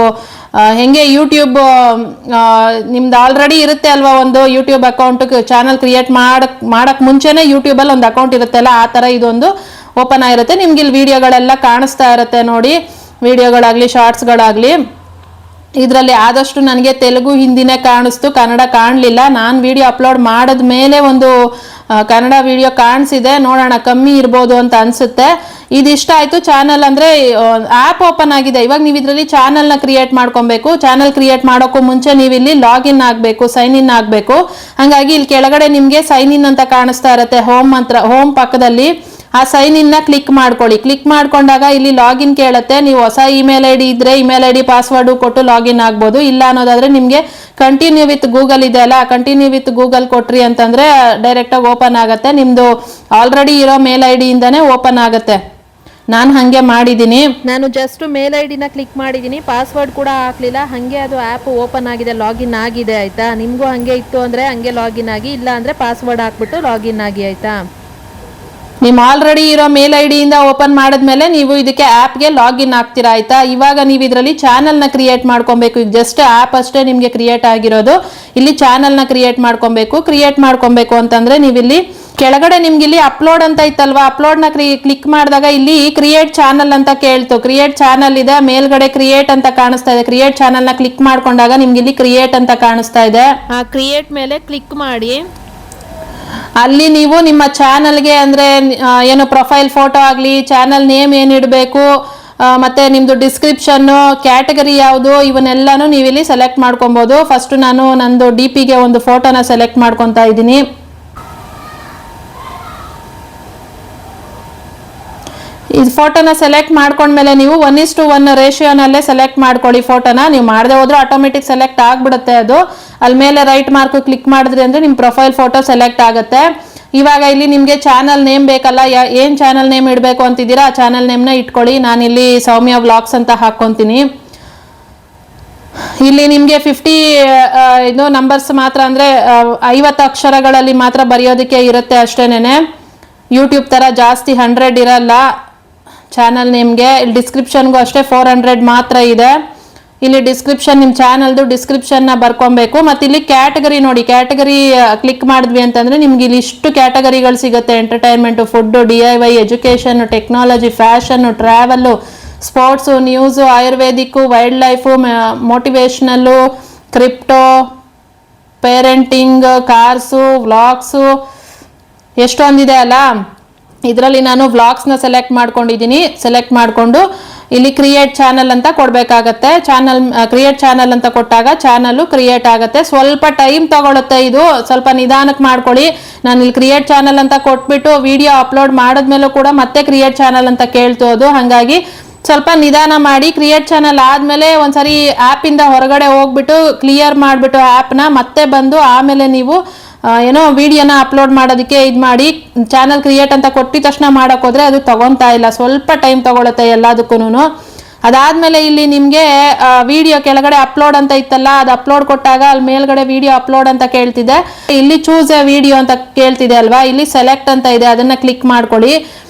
ಹೆಂಗೆ ಯೂಟ್ಯೂಬ್ ನಿಮ್ದು ಆಲ್ರೆಡಿ ಇರುತ್ತೆ ಅಲ್ವಾ ಒಂದು ಯೂಟ್ಯೂಬ್ ಅಕೌಂಟ್, ಚಾನಲ್ ಕ್ರಿಯೇಟ್ ಮಾಡಕ್ ಮುಂಚೆನೆ ಯೂಟ್ಯೂಬಲ್ಲಿ ಒಂದು ಅಕೌಂಟ್ ಇರುತ್ತಲ್ಲ, ಆ ಥರ ಇದೊಂದು ಓಪನ್ ಆಗಿರುತ್ತೆ. ನಿಮ್ಗೆ ಇಲ್ಲಿ ವಿಡಿಯೋಗಳೆಲ್ಲ ಕಾಣಿಸ್ತಾ ಇರುತ್ತೆ ನೋಡಿ, ವಿಡಿಯೋಗಳಾಗಲಿ ಶಾರ್ಟ್ಸ್ಗಳಾಗಲಿ. ಇದರಲ್ಲಿ ಆದಷ್ಟು ನನಗೆ ತೆಲುಗು ಹಿಂದಿನೇ ಕಾಣಿಸ್ತು, ಕನ್ನಡ ಕಾಣಲಿಲ್ಲ. ನಾನು ವಿಡಿಯೋ ಅಪ್ಲೋಡ್ ಮಾಡಿದ ಮೇಲೆ ಒಂದು ಕನ್ನಡ ವಿಡಿಯೋ ಕಾಣಿಸಿದೆ, ನೋಡೋಣ ಕಮ್ಮಿ ಇರ್ಬೋದು ಅಂತ ಅನಿಸುತ್ತೆ. ಇದಿಷ್ಟ ಆಯಿತು. ಚಾನಲ್ ಅಂದರೆ ಆ್ಯಪ್ ಓಪನ್ ಆಗಿದೆ. ಇವಾಗ ನೀವು ಇದರಲ್ಲಿ ಚಾನಲ್ನ ಕ್ರಿಯೇಟ್ ಮಾಡ್ಕೊಬೇಕು. ಚಾನಲ್ ಕ್ರಿಯೇಟ್ ಮಾಡೋಕ್ಕೂ ಮುಂಚೆ ನೀವು ಇಲ್ಲಿ ಲಾಗಿನ್ ಆಗಬೇಕು, ಸೈನ್ ಇನ್ ಆಗಬೇಕು. ಹಾಗಾಗಿ ಇಲ್ಲಿ ಕೆಳಗಡೆ ನಿಮಗೆ ಸೈನ್ ಇನ್ ಅಂತ ಕಾಣಿಸ್ತಾ ಇರುತ್ತೆ, ಹೋಮ್ ಪಕ್ಕದಲ್ಲಿ. ಆ ಸೈನ್ ಇನ್ನ ಕ್ಲಿಕ್ ಮಾಡ್ಕೊಳ್ಳಿ. ಕ್ಲಿಕ್ ಮಾಡ್ಕೊಂಡಾಗ ಇಲ್ಲಿ ಲಾಗಿನ್ ಕೇಳುತ್ತೆ. ನೀವು ಹೊಸ ಇಮೇಲ್ ಐ ಡಿ ಇದ್ರೆ ಇಮೇಲ್ ಐ ಡಿ ಪಾಸ್ವರ್ಡ್ ಕೊಟ್ಟು ಲಾಗಿನ್ ಆಗ್ಬೋದು. ಇಲ್ಲ ಅನ್ನೋದಾದ್ರೆ ನಿಮಗೆ ಕಂಟಿನ್ಯೂ ವಿತ್ ಗೂಗಲ್ ಇದೆ ಅಲ್ಲ, ಕಂಟಿನ್ಯೂ ವಿತ್ ಗೂಗಲ್ ಕೊಟ್ರಿ ಅಂತಂದ್ರೆ ಡೈರೆಕ್ಟ್ ಆಗಿ ಓಪನ್ ಆಗುತ್ತೆ. ನಿಮ್ದು ಆಲ್ರೆಡಿ ಇರೋ ಮೇಲ್ ಐ ಡಿ ಇಂದಾನೆ ಓಪನ್ ಆಗುತ್ತೆ. ನಾನು ಹಾಗೆ ಮಾಡಿದ್ದೀನಿ. ನಾನು ಜಸ್ಟ್ ಮೇಲ್ ಐ ಡಿನ ಕ್ಲಿಕ್ ಮಾಡಿದ್ದೀನಿ, ಪಾಸ್ವರ್ಡ್ ಕೂಡ ಹಾಕ್ಲಿಲ್ಲ. ಹಾಗೆ ಅದು ಆ್ಯಪ್ ಓಪನ್ ಆಗಿದೆ, ಲಾಗಿನ್ ಆಗಿದೆ, ಆಯ್ತಾ. ನಿಮಗೂ ಹಾಗೆ ಇತ್ತು ಅಂದರೆ ಹಾಗೆ ಲಾಗಿನ್ ಆಗಿ, ಇಲ್ಲ ಅಂದರೆ ಪಾಸ್ವರ್ಡ್ ಹಾಕ್ಬಿಟ್ಟು ಲಾಗಿನ್ ಆಗಿ, ಆಯ್ತಾ. ನಿಮ್ಮ ಆಲ್ರೆಡಿ ಇರೋ ಮೇಲ್ ಐ ಡಿಯಿಂದ ಓಪನ್ ಮಾಡಿದ್ಮೇಲೆ ನೀವು ಇದಕ್ಕೆ ಆ್ಯಪ್ಗೆ ಲಾಗಿನ್ ಆಗ್ತೀರಾ, ಆಯ್ತಾ. ಇವಾಗ ನೀವು ಇದರಲ್ಲಿ ಚಾನಲ್ನ ಕ್ರಿಯೇಟ್ ಮಾಡ್ಕೊಬೇಕು. ಈಗ ಜಸ್ಟ್ ಆ್ಯಪ್ ಅಷ್ಟೇ ನಿಮಗೆ ಕ್ರಿಯೇಟ್ ಆಗಿರೋದು. ಇಲ್ಲಿ ಚಾನಲ್ನ ಕ್ರಿಯೇಟ್ ಮಾಡ್ಕೊಬೇಕು ಅಂತಂದ್ರೆ ನೀವು ಇಲ್ಲಿ ಕೆಳಗಡೆ ನಿಮ್ಗೆ ಇಲ್ಲಿ ಅಪ್ಲೋಡ್ ಅಂತ ಇತ್ತಲ್ವಾ, ಅಪ್ಲೋಡ್ನ ಕ್ಲಿಕ್ ಮಾಡಿದಾಗ ಇಲ್ಲಿ ಕ್ರಿಯೇಟ್ ಚಾನಲ್ ಅಂತ ಕೇಳ್ತು. ಕ್ರಿಯೇಟ್ ಚಾನಲ್ ಇದೆ, ಮೇಲ್ಗಡೆ ಕ್ರಿಯೇಟ್ ಅಂತ ಕಾಣಿಸ್ತಾ ಇದೆ. ಕ್ರಿಯೇಟ್ ಚಾನಲ್ನ ಕ್ಲಿಕ್ ಮಾಡ್ಕೊಂಡಾಗ ನಿಮ್ಗೆ ಇಲ್ಲಿ ಕ್ರಿಯೇಟ್ ಅಂತ ಕಾಣಿಸ್ತಾ ಇದೆ. ಆ ಕ್ರಿಯೇಟ್ ಮೇಲೆ ಕ್ಲಿಕ್ ಮಾಡಿ. ಅಲ್ಲಿ ನೀವು ನಿಮ್ಮ ಚಾನಲ್ಗೆ ಅಂದರೆ ಏನು ಪ್ರೊಫೈಲ್ ಫೋಟೋ ಆಗಲಿ, ಚಾನಲ್ ನೇಮ್ ಏನು ಇಡಬೇಕು, ಮತ್ತು ನಿಮ್ಮದು ಡಿಸ್ಕ್ರಿಪ್ಷನ್ನು, ಕ್ಯಾಟಗರಿ ಯಾವುದು, ಇವನ್ನೆಲ್ಲನೂ ನೀವಿಲ್ಲಿ ಸೆಲೆಕ್ಟ್ ಮಾಡ್ಕೊಬೋದು. ಫಸ್ಟು ನಾನು ನಂದು ಡಿ ಪಿಗೆ ಒಂದು ಫೋಟೋನ ಸೆಲೆಕ್ಟ್ ಮಾಡ್ಕೊತಾ ಇದ್ದೀನಿ. ಈ ಫೋಟೋನ ಸೆಲೆಕ್ಟ್ ಮಾಡ್ಕೊಂಡ್ಮೇಲೆ ನೀವು 1:1 ರೇಷಿಯೋನಲ್ಲೇ ಸೆಲೆಕ್ಟ್ ಮಾಡ್ಕೊಳ್ಳಿ ಫೋಟೋನ. ನೀವು ಮಾಡದೆ ಹೋದ್ರೆ ಆಟೋಮೆಟಿಕ್ ಸೆಲೆಕ್ಟ್ ಆಗಿಬಿಡುತ್ತೆ ಅದು. ಅಲ್ಲಿ ಮೇಲೆ ರೈಟ್ ಮಾರ್ಕ್ ಕ್ಲಿಕ್ ಮಾಡಿದ್ರಿ ಅಂದರೆ ನಿಮ್ಮ ಪ್ರೊಫೈಲ್ ಫೋಟೋ ಸೆಲೆಕ್ಟ್ ಆಗುತ್ತೆ. ಇವಾಗ ಇಲ್ಲಿ ನಿಮಗೆ ಚಾನಲ್ ನೇಮ್ ಬೇಕಲ್ಲ, ಏನು ಚಾನಲ್ ನೇಮ್ ಇಡಬೇಕು ಅಂತಿದ್ದೀರಾ ಆ ಚಾನಲ್ ನೇಮ್ನ ಇಟ್ಕೊಳ್ಳಿ. ನಾನಿಲ್ಲಿ ಸೌಮ್ಯ ವ್ಲಾಗ್ಸ್ ಅಂತ ಹಾಕ್ಕೊತೀನಿ. ಇಲ್ಲಿ ನಿಮಗೆ 50 ಇದು ನಂಬರ್ಸ್ ಮಾತ್ರ, ಅಂದರೆ 50 ಅಕ್ಷರಗಳಲ್ಲಿ ಮಾತ್ರ ಬರೆಯೋದಕ್ಕೆ ಇರುತ್ತೆ ಅಷ್ಟೇನೆ. ಯೂಟ್ಯೂಬ್ ಥರ ಜಾಸ್ತಿ 100 ಇರಲ್ಲ ಚಾನಲ್ ನೇಮ್ಗೆ. ಇಲ್ಲಿ ಡಿಸ್ಕ್ರಿಪ್ಷನ್ಗೂ ಅಷ್ಟೇ 400 ಮಾತ್ರ ಇದೆ. ಇಲ್ಲಿ ಡಿಸ್ಕ್ರಿಪ್ಷನ್, ನಿಮ್ಮ ಚಾನಲ್ದು ಡಿಸ್ಕ್ರಿಪ್ಷನ್ನ ಬರ್ಕೊಬೇಕು. ಮತ್ತು ಇಲ್ಲಿ ಕ್ಯಾಟಗರಿ ನೋಡಿ, ಕ್ಯಾಟಗರಿ ಕ್ಲಿಕ್ ಮಾಡಿದ್ವಿ ಅಂತಂದರೆ ನಿಮ್ಗೆ ಇಲ್ಲಿ ಇಷ್ಟು ಕ್ಯಾಟಗರಿಗಳು ಸಿಗುತ್ತೆ. Entertainment, food, DIY, education, technology, fashion, travel, sports, news, ayurvedic, wild life, motivational, crypto, parenting, cars, vlogs, ಎಷ್ಟೊಂದಿದೆ ಅಲ್ಲ. ಇದರಲ್ಲಿ ನಾನು ವ್ಲಾಗ್ಸ್ನ ಸೆಲೆಕ್ಟ್ ಮಾಡ್ಕೊಂಡಿದ್ದೀನಿ. ಸೆಲೆಕ್ಟ್ ಮಾಡಿಕೊಂಡು ಇಲ್ಲಿ ಕ್ರಿಯೇಟ್ ಚಾನಲ್ ಅಂತ ಕೊಡಬೇಕಾಗತ್ತೆ. ಕ್ರಿಯೇಟ್ ಚಾನಲ್ ಅಂತ ಕೊಟ್ಟಾಗ ಚಾನಲ್ಲು ಕ್ರಿಯೇಟ್ ಆಗುತ್ತೆ. ಸ್ವಲ್ಪ ಟೈಮ್ ತಗೊಳುತ್ತೆ, ಇದು ಸ್ವಲ್ಪ ನಿಧಾನಕ್ಕೆ ಮಾಡ್ಕೊಳ್ಳಿ. ನಾನು ಇಲ್ಲಿ ಕ್ರಿಯೇಟ್ ಚಾನಲ್ ಅಂತ ಕೊಟ್ಬಿಟ್ಟು ವಿಡಿಯೋ ಅಪ್ಲೋಡ್ ಮಾಡಿದ್ಮೇಲೂ ಕೂಡ ಮತ್ತೆ ಕ್ರಿಯೇಟ್ ಚಾನಲ್ ಅಂತ ಕೇಳ್ತೋದು. ಹಾಗಾಗಿ ಸ್ವಲ್ಪ ನಿಧಾನ ಮಾಡಿ. ಕ್ರಿಯೇಟ್ ಚಾನಲ್ ಆದಮೇಲೆ ಒಂದ್ಸರಿ ಆ್ಯಪಿಂದ ಹೊರಗಡೆ ಹೋಗ್ಬಿಟ್ಟು ಕ್ಲಿಯರ್ ಮಾಡಿಬಿಟ್ಟು ಆ್ಯಪ್ನ ಮತ್ತೆ ಬಂದು ಆಮೇಲೆ ನೀವು ಏನೋ ವಿಡಿಯೋನ ಅಪ್ಲೋಡ್ ಮಾಡೋದಕ್ಕೆ ಇದು ಮಾಡಿ. ಚಾನಲ್ ಕ್ರಿಯೇಟ್ ಅಂತ ಕೊಟ್ಟಿದ ತಕ್ಷಣ ಮಾಡೋಕೆ ಹೋದರೆ ಅದು ತಗೊತಾ ಇಲ್ಲ, ಸ್ವಲ್ಪ ಟೈಮ್ ತಗೊಳುತ್ತೆ ಎಲ್ಲದಕ್ಕೂ. ಅದಾದಮೇಲೆ ಇಲ್ಲಿ ನಿಮಗೆ ವಿಡಿಯೋ ಕೆಳಗಡೆ ಅಪ್ಲೋಡ್ ಅಂತ ಇತ್ತಲ್ಲ, ಅದು ಅಪ್ಲೋಡ್ ಕೊಟ್ಟಾಗ ಅಲ್ಲಿ ಮೇಲ್ಗಡೆ ವಿಡಿಯೋ ಅಪ್ಲೋಡ್ ಅಂತ ಕೇಳ್ತಿದೆ. ಇಲ್ಲಿ ಚೂಸ್ ಎ ವಿಡಿಯೋ ಅಂತ ಕೇಳ್ತಿದೆ ಅಲ್ವಾ, ಇಲ್ಲಿ ಸೆಲೆಕ್ಟ್ ಅಂತ ಇದೆ, ಅದನ್ನು ಕ್ಲಿಕ್ ಮಾಡ್ಕೊಳ್ಳಿ.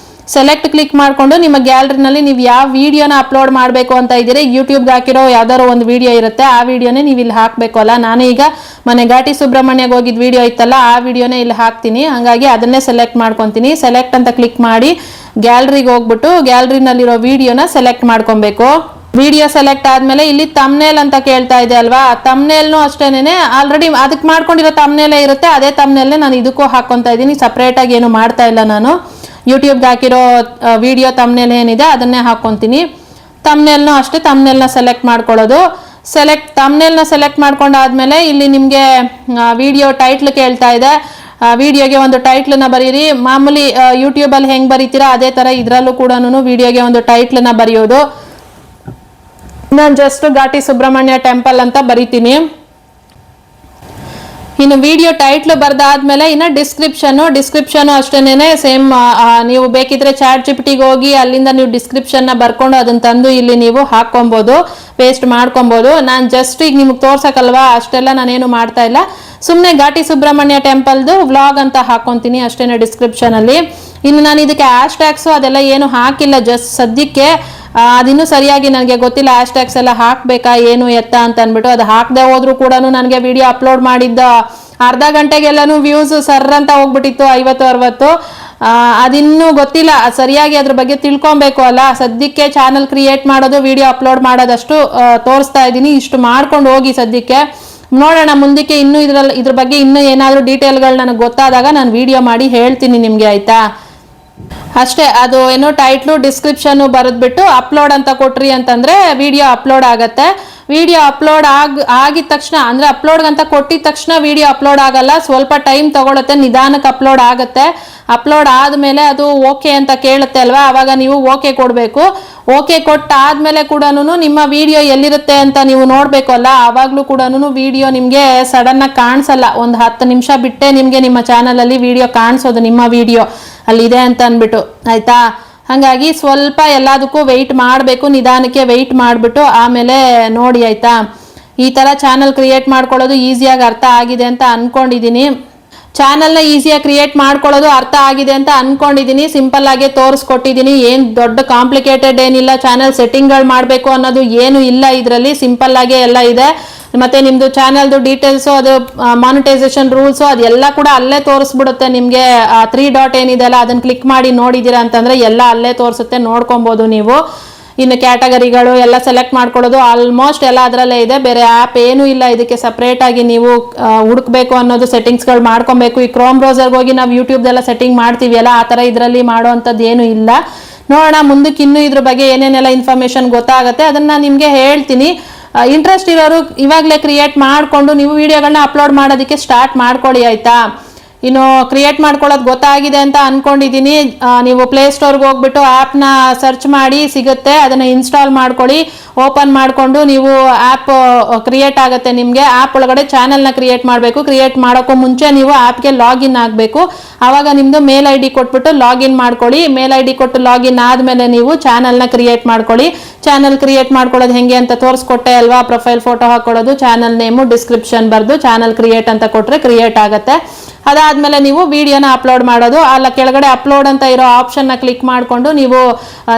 ಸೆಲೆಕ್ಟ್ ಕ್ಲಿಕ್ ಮಾಡಿಕೊಂಡು ನಿಮ್ಮ ಗ್ಯಾಲರಿನಲ್ಲಿ ನೀವು ಯಾವ ವಿಡಿಯೋನ ಅಪ್ಲೋಡ್ ಮಾಡಬೇಕು ಅಂತ ಇದ್ದೀರಿ, ಯೂಟ್ಯೂಬ್ಗೆ ಹಾಕಿರೋ ಯಾವ್ದಾದ್ರು ಒಂದು ವಿಡಿಯೋ ಇರುತ್ತೆ, ಆ ವಿಡಿಯೋನೇ ನೀವು ಇಲ್ಲಿ ಹಾಕಬೇಕು ಅಲ್ಲ. ನಾನು ಈಗ ಮನೆ ಘಾಟಿ ಸುಬ್ರಹ್ಮಣ್ಯಗೆ ಹೋಗಿದ್ದ ವಿಡಿಯೋ ಇತ್ತಲ್ಲ, ಆ ವಿಡಿಯೋನೇ ಇಲ್ಲಿ ಹಾಕ್ತೀನಿ. ಹಾಗಾಗಿ ಅದನ್ನೇ ಸೆಲೆಕ್ಟ್ ಮಾಡ್ಕೊತೀನಿ. ಸೆಲೆಕ್ಟ್ ಅಂತ ಕ್ಲಿಕ್ ಮಾಡಿ ಗ್ಯಾಲರಿಗೆ ಹೋಗ್ಬಿಟ್ಟು ಗ್ಯಾಲರಿನಲ್ಲಿರೋ ವಿಡಿಯೋನ ಸೆಲೆಕ್ಟ್ ಮಾಡ್ಕೊಬೇಕು. ವಿಡಿಯೋ ಸೆಲೆಕ್ಟ್ ಆದಮೇಲೆ ಇಲ್ಲಿ ತಮ್ನೇಲ್ ಅಂತ ಕೇಳ್ತಾ ಇದೆ ಅಲ್ವಾ, ತಮ್ನೇಲ್ನು ಅಷ್ಟೇನೆ ಆಲ್ರೆಡಿ ಅದಕ್ಕೆ ಮಾಡ್ಕೊಂಡಿರೋ ತಮ್ನೇಲೇ ಇರುತ್ತೆ, ಅದೇ ತಮ್ನೇಲ್ನೇ ನಾನು ಇದಕ್ಕೂ ಹಾಕ್ಕೊತಾ ಇದ್ದೀನಿ. ಸಪ್ರೇಟಾಗಿ ಏನು ಮಾಡ್ತಾ ಇಲ್ಲ ನಾನು. ಯೂಟ್ಯೂಬ್ಗೆ ಹಾಕಿರೋ ವಿಡಿಯೋ ತಮ್ನೇಲ್ ಏನಿದೆ ಅದನ್ನೇ ಹಾಕ್ಕೊತೀನಿ. ತಮ್ನೇಲ್ನು ಅಷ್ಟೇ, ತಮ್ನೇಲ್ನ ಸೆಲೆಕ್ಟ್ ಮಾಡ್ಕೊಳ್ಳೋದು. ತಮ್ನೇಲ್ನ ಸೆಲೆಕ್ಟ್ ಮಾಡ್ಕೊಂಡಾದ್ಮೇಲೆ ಇಲ್ಲಿ ನಿಮಗೆ ವಿಡಿಯೋ ಟೈಟ್ಲ್ ಕೇಳ್ತಾ ಇದೆ. ವಿಡಿಯೋಗೆ ಒಂದು ಟೈಟ್ಲನ್ನ ಬರೀರಿ. ಮಾಮೂಲಿ ಯೂಟ್ಯೂಬಲ್ಲಿ ಹೆಂಗೆ ಬರೀತೀರಾ ಅದೇ ಥರ ಇದರಲ್ಲೂ ಕೂಡ ವಿಡಿಯೋಗೆ ಒಂದು ಟೈಟ್ಲನ್ನ ಬರೆಯೋದು. ನಾನು ಜಸ್ಟ್ ಘಾಟಿ ಸುಬ್ರಹ್ಮಣ್ಯ ಟೆಂಪಲ್ ಅಂತ ಬರಿತೀನಿ. ಇನ್ನು ವಿಡಿಯೋ ಟೈಟ್ಲ್ ಬರ್ದಾದ್ಮೇಲೆ ಇನ್ನು ಡಿಸ್ಕ್ರಿಪ್ಷನ್ ಅಷ್ಟೇನೆ ಸೇಮ್. ನೀವು ಬೇಕಿದ್ರೆ ChatGPT ಹೋಗಿ ಅಲ್ಲಿಂದ ನೀವು ಡಿಸ್ಕ್ರಿಪ್ಷನ್ನ ಬರ್ಕೊಂಡು ಅದನ್ನ ತಂದು ಇಲ್ಲಿ ನೀವು ಹಾಕೊಬೋದು, ಪೇಸ್ಟ್ ಮಾಡ್ಕೊಬೋದು. ನಾನು ಜಸ್ಟ್ ಈಗ ನಿಮ್ಗೆ ತೋರ್ಸಕ್ಕಲ್ವಾ, ಅಷ್ಟೆಲ್ಲ ನಾನೇನು ಮಾಡ್ತಾ ಇಲ್ಲ. ಸುಮ್ಮನೆ ಘಾಟಿ ಸುಬ್ರಹ್ಮಣ್ಯ ಟೆಂಪಲ್ದು ವ್ಲಾಗ್ ಅಂತ ಹಾಕೊತೀನಿ ಅಷ್ಟೇನೆ ಡಿಸ್ಕ್ರಿಪ್ಷನಲ್ಲಿ. ಇನ್ನು ನಾನು ಇದಕ್ಕೆ ಹ್ಯಾಶ್ಟ್ಯಾಗ್ಸು ಅದೆಲ್ಲ ಏನು ಹಾಕಿಲ್ಲ, ಜಸ್ಟ್ ಸದ್ಯಕ್ಕೆ ಅದಿನ್ನೂ ಸರಿಯಾಗಿ ನನಗೆ ಗೊತ್ತಿಲ್ಲ ಹ್ಯಾಶ್ಟ್ಯಾಗ್ಸ್ ಎಲ್ಲ ಹಾಕಬೇಕಾ ಏನು ಎತ್ತ ಅಂತ ಅಂದ್ಬಿಟ್ಟು. ಅದು ಹಾಕದೆ ಹೋದ್ರೂ ಕೂಡ ನನಗೆ ವಿಡಿಯೋ ಅಪ್ಲೋಡ್ ಮಾಡಿದ್ದ ಅರ್ಧ ಗಂಟೆಗೆಲ್ಲನೂ ವ್ಯೂಸ್ ಅಂತ ಹೋಗ್ಬಿಟ್ಟಿತ್ತು 50-60. ಅದಿನ್ನೂ ಗೊತ್ತಿಲ್ಲ ಸರಿಯಾಗಿ, ಅದ್ರ ಬಗ್ಗೆ ತಿಳ್ಕೊಬೇಕು ಅಲ್ಲ. ಸದ್ಯಕ್ಕೆ ಚಾನಲ್ ಕ್ರಿಯೇಟ್ ಮಾಡೋದು, ವಿಡಿಯೋ ಅಪ್ಲೋಡ್ ಮಾಡೋದಷ್ಟು ತೋರಿಸ್ತಾ ಇದ್ದೀನಿ. ಇಷ್ಟು ಮಾಡ್ಕೊಂಡು ಹೋಗಿ ಸದ್ಯಕ್ಕೆ. ನೋಡೋಣ ಮುಂದಕ್ಕೆ ಇನ್ನೂ ಇದ್ರ ಬಗ್ಗೆ ಇನ್ನೂ ಏನಾದರೂ ಡೀಟೇಲ್ಗಳು ನನಗೆ ಗೊತ್ತಾದಾಗ ನಾನು ವಿಡಿಯೋ ಮಾಡಿ ಹೇಳ್ತೀನಿ ನಿಮಗೆ, ಆಯಿತಾ. ಅಷ್ಟೇ, ಅದು ಏನೋ ಟೈಟ್ಲು ಡಿಸ್ಕ್ರಿಪ್ಷನ್ನು ಬರೆದ್ಬಿಟ್ಟು ಅಪ್ಲೋಡ್ ಅಂತ ಕೊಟ್ರಿ ಅಂತಂದರೆ ವಿಡಿಯೋ ಅಪ್ಲೋಡ್ ಆಗುತ್ತೆ. ವಿಡಿಯೋ ಅಪ್ಲೋಡ್ ಆಗಿದ ತಕ್ಷಣ, ಅಂದರೆ ಅಪ್ಲೋಡ್ಗಂತ ಕೊಟ್ಟಿದ ತಕ್ಷಣ ವಿಡಿಯೋ ಅಪ್ಲೋಡ್ ಆಗಲ್ಲ, ಸ್ವಲ್ಪ ಟೈಮ್ ತಗೊಳುತ್ತೆ, ನಿಧಾನಕ್ಕೆ ಅಪ್ಲೋಡ್ ಆಗುತ್ತೆ. ಅಪ್ಲೋಡ್ ಆದಮೇಲೆ ಅದು ಓಕೆ ಅಂತ ಕೇಳುತ್ತೆ ಅಲ್ವಾ, ಆವಾಗ ನೀವು ಓಕೆ ಕೊಡಬೇಕು. ಓಕೆ ಕೊಟ್ಟಾದ್ಮೇಲೆ ಕೂಡ ನಿಮ್ಮ ವಿಡಿಯೋ ಎಲ್ಲಿರುತ್ತೆ ಅಂತ ನೀವು ನೋಡಬೇಕು ಅಲ್ಲ, ಆವಾಗಲೂ ಕೂಡ ವಿಡಿಯೋ ನಿಮಗೆ ಸಡನ್ನಾಗಿ ಕಾಣಿಸಲ್ಲ. ಒಂದು 10 ನಿಮಿಷ ಬಿಟ್ಟೆ ನಿಮಗೆ ನಿಮ್ಮ ಚಾನಲಲ್ಲಿ ವಿಡಿಯೋ ಕಾಣಿಸೋದು, ನಿಮ್ಮ ವಿಡಿಯೋ ಅಲ್ಲಿದೆ ಅಂತ ಅಂದ್ಬಿಟ್ಟು, ಆಯಿತಾ. ಹಾಗಾಗಿ ಸ್ವಲ್ಪ ಎಲ್ಲದಕ್ಕೂ ವೆಯ್ಟ್ ಮಾಡಬೇಕು, ನಿಧಾನಕ್ಕೆ ವೆಯ್ಟ್ ಮಾಡಿಬಿಟ್ಟು ಆಮೇಲೆ ನೋಡಿ, ಆಯಿತಾ. ಈ ಥರ ಚಾನಲ್ ಕ್ರಿಯೇಟ್ ಮಾಡ್ಕೊಳ್ಳೋದು ಈಸಿಯಾಗಿ ಅರ್ಥ ಆಗಿದೆ ಅಂತ ಅಂದ್ಕೊಂಡಿದ್ದೀನಿ. ಚಾನಲ್ನ ಈಸಿಯಾಗಿ ಕ್ರಿಯೇಟ್ ಮಾಡ್ಕೊಳ್ಳೋದು ಅರ್ಥ ಆಗಿದೆ ಅಂತ ಅಂದ್ಕೊಂಡಿದ್ದೀನಿ. ಸಿಂಪಲ್ ಆಗಿ ತೋರಿಸ್ಕೊಟ್ಟಿದ್ದೀನಿ, ಏನು ದೊಡ್ಡ ಕಾಂಪ್ಲಿಕೇಟೆಡ್ ಏನಿಲ್ಲ. ಚಾನಲ್ ಸೆಟ್ಟಿಂಗ್ಗಳು ಮಾಡಬೇಕು ಅನ್ನೋದು ಏನು ಇಲ್ಲ ಇದರಲ್ಲಿ, ಸಿಂಪಲ್ ಆಗೇ ಎಲ್ಲ ಇದೆ. ಮತ್ತು ನಿಮ್ಮದು ಚಾನಲ್ದು ಡೀಟೇಲ್ಸು, ಅದು ಮಾನಿಟೈಸೇಷನ್ ರೂಲ್ಸು ಅದೆಲ್ಲ ಕೂಡ ಅಲ್ಲೇ ತೋರಿಸ್ಬಿಡುತ್ತೆ ನಿಮಗೆ. 3 ಡಾಟ್ ಏನಿದೆ ಅಲ್ಲ ಅದನ್ನು ಕ್ಲಿಕ್ ಮಾಡಿ ನೋಡಿದ್ದೀರಾ ಅಂತಂದರೆ ಎಲ್ಲ ಅಲ್ಲೇ ತೋರಿಸುತ್ತೆ, ನೋಡ್ಕೊಬೋದು ನೀವು. ಇನ್ನು ಕ್ಯಾಟಗರಿಗಳು ಎಲ್ಲ ಸೆಲೆಕ್ಟ್ ಮಾಡ್ಕೊಳ್ಳೋದು ಆಲ್ಮೋಸ್ಟ್ ಎಲ್ಲ ಅದರಲ್ಲೇ ಇದೆ. ಬೇರೆ ಆ್ಯಪ್ ಏನೂ ಇಲ್ಲ ಇದಕ್ಕೆ ಸಪ್ರೇಟ್ ಆಗಿ ನೀವು ಹುಡುಕ್ಬೇಕು ಅನ್ನೋದು, ಸೆಟ್ಟಿಂಗ್ಸ್ಗಳು ಮಾಡ್ಕೊಬೇಕು. ಈ ಕ್ರೋಮ್ ಬ್ರೌಸರ್ಗೆ ಹೋಗಿ ನಾವು ಯೂಟ್ಯೂಬ್ದೆಲ್ಲ ಸೆಟ್ಟಿಂಗ್ ಮಾಡ್ತೀವಿ ಅಲ್ಲ, ಆ ಥರ ಇದರಲ್ಲಿ ಮಾಡೋ ಅಂಥದ್ದು ಏನೂ ಇಲ್ಲ. ನೋಡೋಣ ಮುಂದಕ್ಕೆ ಇನ್ನೂ ಇದ್ರ ಬಗ್ಗೆ ಏನೇನೆಲ್ಲ ಇನ್ಫಾರ್ಮೇಷನ್ ಗೊತ್ತಾಗುತ್ತೆ ಅದನ್ನು ನಿಮಗೆ ಹೇಳ್ತೀನಿ. ಇಂಟ್ರೆಸ್ಟ್ ಇರೋರು ಇವಾಗಲೇ ಕ್ರಿಯೇಟ್ ಮಾಡಿಕೊಂಡು ನೀವು ವಿಡಿಯೋಗಳನ್ನ ಅಪ್ಲೋಡ್ ಮಾಡೋದಕ್ಕೆ ಸ್ಟಾರ್ಟ್ ಮಾಡ್ಕೊಳ್ಳಿ ಆಯಿತಾ. ಇನ್ನು ಕ್ರಿಯೇಟ್ ಮಾಡ್ಕೊಳ್ಳೋದು ಗೊತ್ತಾಗಿದೆ ಅಂತ ಅನ್ಕೊಂಡಿದ್ದೀನಿ. ನೀವು ಪ್ಲೇಸ್ಟೋರ್ಗೆ ಹೋಗ್ಬಿಟ್ಟು ಆ್ಯಪ್ನ ಸರ್ಚ್ ಮಾಡಿ ಸಿಗುತ್ತೆ, ಅದನ್ನು ಇನ್ಸ್ಟಾಲ್ ಮಾಡ್ಕೊಳ್ಳಿ. ಓಪನ್ ಮಾಡಿಕೊಂಡು ನೀವು ಆ್ಯಪ್ ಕ್ರಿಯೇಟ್ ಆಗುತ್ತೆ ನಿಮಗೆ. ಆ್ಯಪ್ ಒಳಗಡೆ ಚಾನಲ್ನ ಕ್ರಿಯೇಟ್ ಮಾಡಬೇಕು. ಕ್ರಿಯೇಟ್ ಮಾಡೋಕ್ಕೂ ಮುಂಚೆ ನೀವು ಆ್ಯಪ್ಗೆ ಲಾಗಿನ್ ಆಗಬೇಕು. ಆವಾಗ ನಿಮ್ಮದು ಮೇಲ್ ಐ ಡಿ ಕೊಟ್ಬಿಟ್ಟು ಲಾಗಿನ್ ಮಾಡ್ಕೊಳ್ಳಿ. ಮೇಲ್ ಐ ಡಿ ಕೊಟ್ಟು ಲಾಗಿನ್ ಆದಮೇಲೆ ನೀವು ಚಾನಲ್ನ ಕ್ರಿಯೇಟ್ ಮಾಡ್ಕೊಳ್ಳಿ. ಚಾನಲ್ ಕ್ರಿಯೇಟ್ ಮಾಡ್ಕೊಳ್ಳೋದು ಹೆಂಗೆ ಅಂತ ತೋರಿಸ್ಕೊಟ್ಟೆ ಅಲ್ವಾ. ಪ್ರೊಫೈಲ್ ಫೋಟೋ ಹಾಕೊಳ್ಳೋದು, ಚಾನಲ್ ನೇಮು, ಡಿಸ್ಕ್ರಿಪ್ಷನ್ ಬರೆದು ಚಾನಲ್ ಕ್ರಿಯೇಟ್ ಅಂತ ಕೊಟ್ಟರೆ ಕ್ರಿಯೇಟ್ ಆಗುತ್ತೆ. ಅದಾದಮೇಲೆ ನೀವು ವಿಡಿಯೋನ ಅಪ್ಲೋಡ್ ಮಾಡೋದು. ಅಲ್ಲ ಕೆಳಗಡೆ ಅಪ್ಲೋಡ್ ಅಂತ ಇರೋ ಆಪ್ಷನ್ನ ಕ್ಲಿಕ್ ಮಾಡಿಕೊಂಡು ನೀವು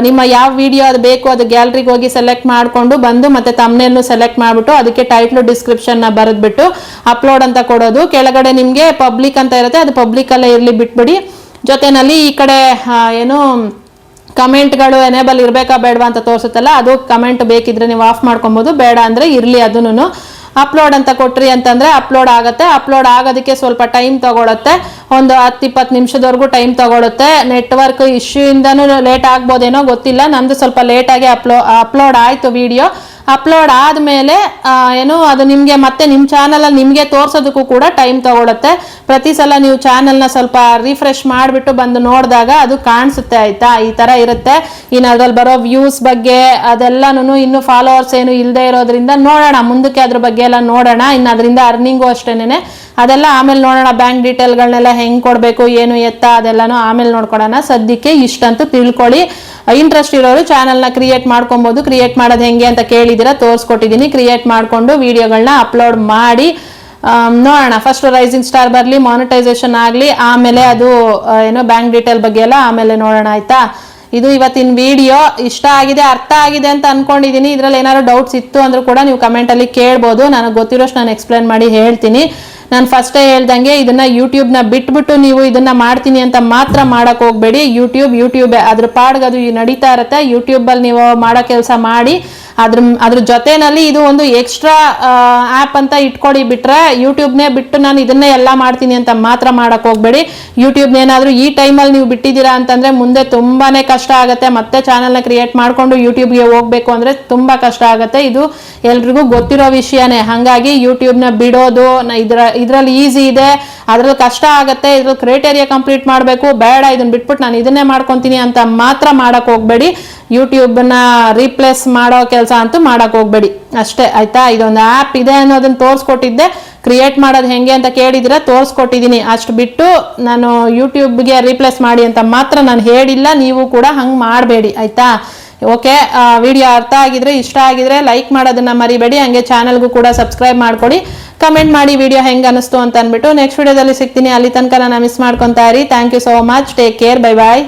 ನಿಮ್ಮ ಯಾವ ವಿಡಿಯೋ ಅದು ಬೇಕು ಅದು ಗ್ಯಾಲರಿಗೆ ಹೋಗಿ ಸೆಲೆಕ್ಟ್ ಮಾಡಿಕೊಂಡು ಬಂದು ಮತ್ತೆ ತಮ್ನೇಲ್ನು ಸೆಲೆಕ್ಟ್ ಮಾಡಿಬಿಟ್ಟು ಅದಕ್ಕೆ ಟೈಟ್ಲು ಡಿಸ್ಕ್ರಿಪ್ಷನ್ನ ಬರೆದ್ಬಿಟ್ಟು ಅಪ್ಲೋಡ್ ಅಂತ ಕೊಡೋದು. ಕೆಳಗಡೆ ನಿಮಗೆ ಪಬ್ಲಿಕ್ ಅಂತ ಇರುತ್ತೆ, ಅದು ಪಬ್ಲಿಕಲ್ಲೇ ಇರಲಿ ಬಿಟ್ಬಿಡಿ. ಜೊತೆಯಲ್ಲಿ ಈ ಕಡೆ ಏನು ಕಮೆಂಟ್ಗಳು ಎನೇಬಲ್ ಇರಬೇಕಾ ಬೇಡವಾ ಅಂತ ತೋರಿಸುತ್ತಲ್ಲ, ಅದು ಕಮೆಂಟ್ ಬೇಕಿದ್ರೆ ನೀವು ಆಫ್ ಮಾಡ್ಕೊಬೋದು, ಬೇಡ ಅಂದರೆ ಇರಲಿ. ಅದನ್ನು ಅಪ್ಲೋಡ್ ಅಂತ ಕೊಟ್ರಿ ಅಂತಂದರೆ ಅಪ್ಲೋಡ್ ಆಗುತ್ತೆ. ಅಪ್ಲೋಡ್ ಆಗೋದಕ್ಕೆ ಸ್ವಲ್ಪ ಟೈಮ್ ತಗೊಳುತ್ತೆ, ಒಂದು 10-20 ನಿಮಿಷದವರೆಗೂ ಟೈಮ್ ತಗೊಳುತ್ತೆ. ನೆಟ್ವರ್ಕ್ ಇಶ್ಯೂ ಇಂದನೂ ಲೇಟ್ ಆಗ್ಬೋದೇನೋ ಗೊತ್ತಿಲ್ಲ. ನಮ್ಮದು ಸ್ವಲ್ಪ ಲೇಟಾಗಿ ಅಪ್ಲೋಡ್ ಆಯಿತು ವಿಡಿಯೋ. ಅಪ್ಲೋಡ್ ಆದಮೇಲೆ ಏನು ಅದು ನಿಮಗೆ ಮತ್ತೆ ನಿಮ್ಮ ಚಾನಲಲ್ಲಿ ನಿಮಗೆ ತೋರಿಸೋದಕ್ಕೂ ಕೂಡ ಟೈಮ್ ತಗೊಳುತ್ತೆ. ಪ್ರತಿ ಸಲ ನೀವು ಚಾನಲ್ನ ಸ್ವಲ್ಪ ರಿಫ್ರೆಶ್ ಮಾಡಿಬಿಟ್ಟು ಬಂದು ನೋಡಿದಾಗ ಅದು ಕಾಣಿಸುತ್ತೆ ಆಯಿತಾ. ಈ ಥರ ಇರುತ್ತೆ. ಇನ್ನು ಅದ್ರಲ್ಲಿ ಬರೋ ವ್ಯೂಸ್ ಬಗ್ಗೆ ಅದೆಲ್ಲನೂ ಇನ್ನೂ ಫಾಲೋವರ್ಸ್ ಏನು ಇಲ್ಲದೆ ಇರೋದ್ರಿಂದ ನೋಡೋಣ ಮುಂದಕ್ಕೆ ಅದ್ರ ಬಗ್ಗೆ ಎಲ್ಲ ನೋಡೋಣ. ಇನ್ನು ಅದರಿಂದ ಅರ್ನಿಂಗು ಅಷ್ಟೇನೆ, ಅದೆಲ್ಲ ಆಮೇಲೆ ನೋಡೋಣ. ಬ್ಯಾಂಕ್ ಡೀಟೇಲ್ಗಳನ್ನೆಲ್ಲ ಹೆಂಗೆ ಕೊಡಬೇಕು ಏನು ಎತ್ತ ಅದೆಲ್ಲನೂ ಆಮೇಲೆ ನೋಡ್ಕೊಳೋಣ. ಸದ್ಯಕ್ಕೆ ಇಷ್ಟಂತೂ ತಿಳ್ಕೊಳ್ಳಿ. ಇಂಟ್ರೆಸ್ಟ್ ಇರೋರು ಚಾನಲ್ನ ಕ್ರಿಯೇಟ್ ಮಾಡ್ಕೊಬೋದು. ಕ್ರಿಯೇಟ್ ಮಾಡೋದು ಹೆಂಗೆ ಅಂತ ಕೇಳಿದಿರ, ತೋರಿಸ್ಕೊಟ್ಟಿದ್ದೀನಿ. ಕ್ರಿಯೇಟ್ ಮಾಡಿಕೊಂಡು ವಿಡಿಯೋಗಳನ್ನ ಅಪ್ಲೋಡ್ ಮಾಡಿ ನೋಡೋಣ. ಫಸ್ಟ್ ರೈಸಿಂಗ್ ಸ್ಟಾರ್ ಬರಲಿ, ಮಾನಿಟೈಸೇಷನ್ ಆಗಲಿ, ಆಮೇಲೆ ಅದು ಏನೋ ಬ್ಯಾಂಕ್ ಡೀಟೇಲ್ ಬಗ್ಗೆ ಎಲ್ಲ ಆಮೇಲೆ ನೋಡೋಣ ಆಯಿತಾ. ಇದು ಇವತ್ತಿನ ವಿಡಿಯೋ. ಇಷ್ಟ ಆಗಿದೆ, ಅರ್ಥ ಆಗಿದೆ ಅಂತ ಅನ್ಕೊಂಡಿದ್ದೀನಿ. ಇದರಲ್ಲಿ ಏನಾದ್ರು ಡೌಟ್ಸ್ ಇತ್ತು ಅಂದ್ರೂ ಕೂಡ ನೀವು ಕಮೆಂಟಲ್ಲಿ ಕೇಳ್ಬೋದು. ನನಗೆ ಗೊತ್ತಿರೋಷ್ಟು ನಾನು ಎಕ್ಸ್ಪ್ಲೇನ್ ಮಾಡಿ ಹೇಳ್ತೀನಿ. ನಾನು ಫಸ್ಟೇ ಹೇಳ್ದಂಗೆ ಇದನ್ನ ಯೂಟ್ಯೂಬ್ನ ಬಿಟ್ಬಿಟ್ಟು ನೀವು ಇದನ್ನ ಮಾಡ್ತೀನಿ ಅಂತ ಮಾತ್ರ ಮಾಡಕ್ ಹೋಗ್ಬೇಡಿ. ಯೂಟ್ಯೂಬ್ ಅದ್ರ ಪಾಡ್ಗೆ ಅದು ನಡೀತಾ ಇರುತ್ತೆ. ಯೂಟ್ಯೂಬಲ್ಲಿ ನೀವು ಮಾಡೋ ಕೆಲಸ ಮಾಡಿ, ಅದ್ರ ಜೊತೆನಲ್ಲಿ ಇದು ಒಂದು ಎಕ್ಸ್ಟ್ರಾ ಆ್ಯಪ್ ಅಂತ ಇಟ್ಕೊಳ್ಳಿ. ಬಿಟ್ರೆ ಯೂಟ್ಯೂಬ್ನೇ ಬಿಟ್ಟು ನಾನು ಇದನ್ನೇ ಎಲ್ಲ ಮಾಡ್ತೀನಿ ಅಂತ ಮಾತ್ರ ಮಾಡಕ್ ಹೋಗ್ಬೇಡಿ. ಯೂಟ್ಯೂಬ್ನೇನಾದ್ರೂ ಈ ಟೈಮಲ್ಲಿ ನೀವು ಬಿಟ್ಟಿದ್ದೀರಾ ಅಂತಂದ್ರೆ ಮುಂದೆ ತುಂಬಾನೇ ಕಷ್ಟ ಆಗುತ್ತೆ. ಮತ್ತೆ ಚಾನಲ್ನ ಕ್ರಿಯೇಟ್ ಮಾಡ್ಕೊಂಡು ಯೂಟ್ಯೂಬ್ಗೆ ಹೋಗ್ಬೇಕು ಅಂದ್ರೆ ತುಂಬಾ ಕಷ್ಟ ಆಗುತ್ತೆ. ಇದು ಎಲ್ರಿಗೂ ಗೊತ್ತಿರೋ ವಿಷಯನೇ. ಹಾಗಾಗಿ ಯೂಟ್ಯೂಬ್ನ ಬಿಡೋದು ಇದ್ರಲ್ಲಿ ಈಸಿ ಇದೆ, ಅದ್ರಲ್ಲಿ ಕಷ್ಟ ಆಗುತ್ತೆ. ಇದ್ರಲ್ಲಿ ಕ್ರೈಟೇರಿಯಾ ಕಂಪ್ಲೀಟ್ ಮಾಡಬೇಕು. ಬೇಡ ಇದನ್ನ ಬಿಟ್ಬಿಟ್ಟು ನಾನು ಇದನ್ನೇ ಮಾಡ್ಕೊತೀನಿ ಅಂತ ಮಾತ್ರ ಮಾಡಕ್ ಹೋಗ್ಬೇಡಿ. ಯೂಟ್ಯೂಬ್ನ ರೀಪ್ಲೇಸ್ ಮಾಡೋ ಕೆಲಸ ಅಂತೂ ಮಾಡಕ್ ಹೋಗ್ಬೇಡಿ ಅಷ್ಟೇ ಆಯ್ತಾ. ಇದೊಂದು ಆ್ಯಪ್ ಇದೆ ಅನ್ನೋದನ್ನ ತೋರಿಸ್ಕೊಟ್ಟಿದ್ದೆ. ಕ್ರಿಯೇಟ್ ಮಾಡೋದು ಹೆಂಗೆ ಅಂತ ಕೇಳಿದಿರ, ತೋರಿಸ್ಕೊಟ್ಟಿದ್ದೀನಿ. ಅಷ್ಟು ಬಿಟ್ಟು ನಾನು ಯೂಟ್ಯೂಬ್ಗೆ ರೀಪ್ಲೇಸ್ ಮಾಡಿ ಅಂತ ಮಾತ್ರ ನಾನು ಹೇಳಿಲ್ಲ. ನೀವು ಕೂಡ ಹಂಗೆ ಮಾಡಬೇಡಿ ಆಯ್ತಾ. ಓಕೆ, ವಿಡಿಯೋ ಅರ್ಥ ಆಗಿದ್ರೆ, ಇಷ್ಟ ಆಗಿದ್ರೆ ಲೈಕ್ ಮಾಡೋದನ್ನ ಮರಿಬೇಡಿ. ಹಂಗೆ ಚಾನಲ್ಗೂ ಕೂಡ ಸಬ್ಸ್ಕ್ರೈಬ್ ಮಾಡ್ಕೊಡಿ. ಕಮೆಂಟ್ ಮಾಡಿ ವಿಡಿಯೋ ಹೆಂಗೆ ಅನಿಸ್ತು ಅಂತ ಅಂದ್ಬಿಟ್ಟು. ನೆಕ್ಸ್ಟ್ ವಿಡಿಯೋದಲ್ಲಿ ಸಿಗ್ತೀನಿ. ಅಲ್ಲಿ ತನಕ ನಾನು ಮಿಸ್ ಮಾಡ್ಕೊತಾ ಇರಿ. Thank you so much. Take care. Bye bye.